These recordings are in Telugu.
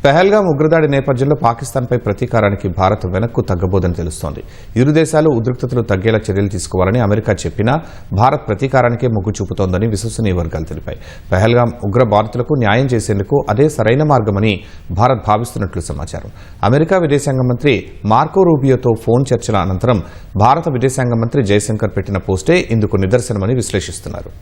పెహల్గాం ఉగ్రదాడి నేపథ్యంలో పాకిస్తాన్పై ప్రతీకారానికి భారత్ వెనక్కు తగ్గబోదని తెలుస్తోంది. ఇరు దేశాలు ఉద్రిక్తతలు తగ్గేలా చర్యలు తీసుకోవాలని అమెరికా చెప్పినా భారత్ ప్రతీకారానికే మొగ్గు చూపుతోందని విశ్వసనీయ వర్గాలు తెలిపాయి. పెహల్గాం ఉగ్ర బాధితులకు న్యాయం చేసేందుకు అదే సరైన మార్గమని భారత్ భావిస్తున్నట్లు సమాచారం. అమెరికా విదేశాంగ మంత్రి మార్కో రూబియోతో ఫోన్ చర్చల అనంతరం భారత విదేశాంగ మంత్రి జయశంకర్ పెట్టిన పోస్టే ఇందుకు నిదర్శనమని విశ్లేషిస్తున్నారు.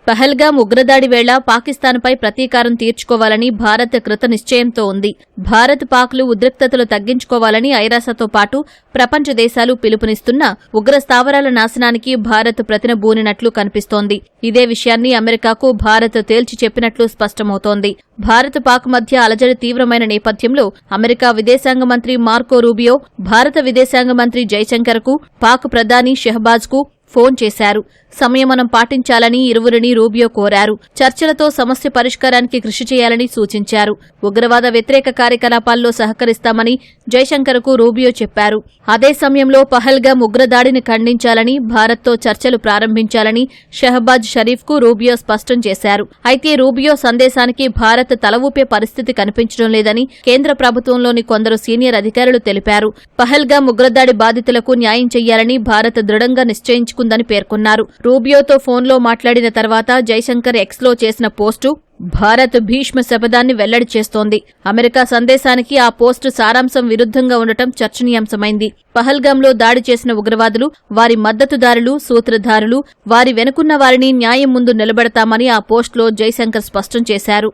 పహల్గాం ఉగ్రదాడి వేళ పాకిస్తాన్పై ప్రతీకారం తీర్చుకోవాలని భారత్ కృత నిశ్చయంతో ఉంది. భారత్ పాక్లు ఉద్రిక్తతలు తగ్గించుకోవాలని ఐరాసతో పాటు ప్రపంచ దేశాలు పిలుపునిస్తున్న ఉగ్ర స్థావరాల నాశనానికి భారత్ ప్రతినబూనినట్లు కనిపిస్తోంది. ఇదే విషయాన్ని అమెరికాకు భారత్ తేల్చి చెప్పినట్లు స్పష్టమవుతోంది. భారత్ పాక్ మధ్య అలజడి తీవ్రమైన నేపథ్యంలో అమెరికా విదేశాంగ మంత్రి మార్కో రూబియో భారత విదేశాంగ మంత్రి జైశంకర్కు పాక్ ప్రధాని షెహబాజ్కు ఫోన్ చేశారు. సంయమనం పాటించాలని ఇరువురిని రూబియో కోరారు. చర్చలతో సమస్య పరిష్కారానికి కృషి చేయాలని సూచించారు. ఉగ్రవాద వ్యతిరేక కార్యకలాపాల్లో సహకరిస్తామని జైశంకర్కు రూబియో చెప్పారు. అదే సమయంలో పహల్గాం ఉగ్రదాడిని ఖండించాలని భారత్తో చర్చలు ప్రారంభించాలని షెహబాజ్ షరీఫ్కు రూబియో స్పష్టం చేశారు. అయితే రూబియో సందేశానికి భారత్ తల ఊపే పరిస్థితి కనిపించడం లేదని కేంద్ర ప్రభుత్వంలోని కొందరు సీనియర్ అధికారులు తెలిపారు. పహల్గాం ఉగ్రదాడి బాధితులకు న్యాయం చెయ్యాలని భారత్ దృఢంగా నిశ్చయించుకుందని పేర్కొన్నారు. రూబియోతో ఫోన్లో మాట్లాడిన తర్వాత జైశంకర్ ఎక్స్లో చేసిన పోస్టు భారత్ భీష్మ శపథాన్ని వెల్లడి చేస్తోంది. అమెరికా సందేశానికి ఆ పోస్టు సారాంశం విరుద్ధంగా ఉండటం చర్చనీయాంశమైంది. పహల్గాంలో దాడి చేసిన ఉగ్రవాదులు, వారి మద్దతుదారులు, సూత్రధారులు, వారి వెనుకున్న వారిని న్యాయం ముందు నిలబెడతామని ఆ పోస్టులో జైశంకర్ స్పష్టం చేశారు.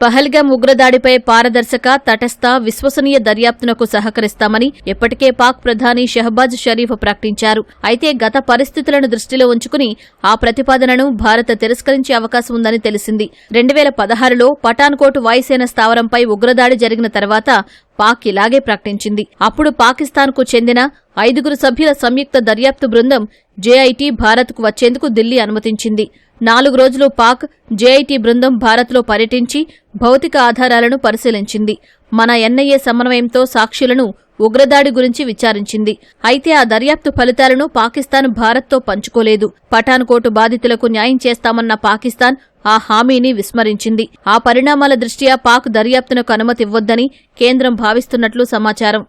పహల్గాం ఉగ్రదాడిపై పారదర్శక, తటస్థ, విశ్వసనీయ దర్యాప్తునకు సహకరిస్తామని ఇప్పటికే పాక్ ప్రధాని షెహబాజ్ షరీఫ్ ప్రకటించారు. అయితే గత పరిస్థితులను దృష్టిలో ఉంచుకుని ఆ ప్రతిపాదనను భారత్ తిరస్కరించే అవకాశం ఉందని తెలిసింది. 2016లో పఠాన్కోట్ వాయుసేన స్థావరంపై ఉగ్రదాడి జరిగిన తర్వాత పాక్ ఇలాగే ప్రకటించింది. అప్పుడు పాకిస్తాన్కు చెందిన 5 సభ్యుల సంయుక్త దర్యాప్తు బృందం జేఐటీ భారత్కు వచ్చేందుకు ఢిల్లీ అనుమతించింది. 4 రోజులు పాక్ జేఐటీ బృందం భారత్లో పర్యటించి భౌతిక ఆధారాలను పరిశీలించింది. మన ఎన్ఐఏ సమన్వయంతో సాక్షులను ఉగ్రదాడి గురించి విచారించింది. అయితే ఆ దర్యాప్తు ఫలితాలను పాకిస్తాన్ భారత్తో పంచుకోలేదు. పఠాన్కోట్ బాధితులకు న్యాయం చేస్తామన్న పాకిస్తాన్ ఆ హామీని విస్మరించింది. ఆ పరిణామాల దృష్ట్యా పాక్ దర్యాప్తునకు అనుమతి ఇవ్వొద్దని కేంద్రం భావిస్తున్నట్లు సమాచారం.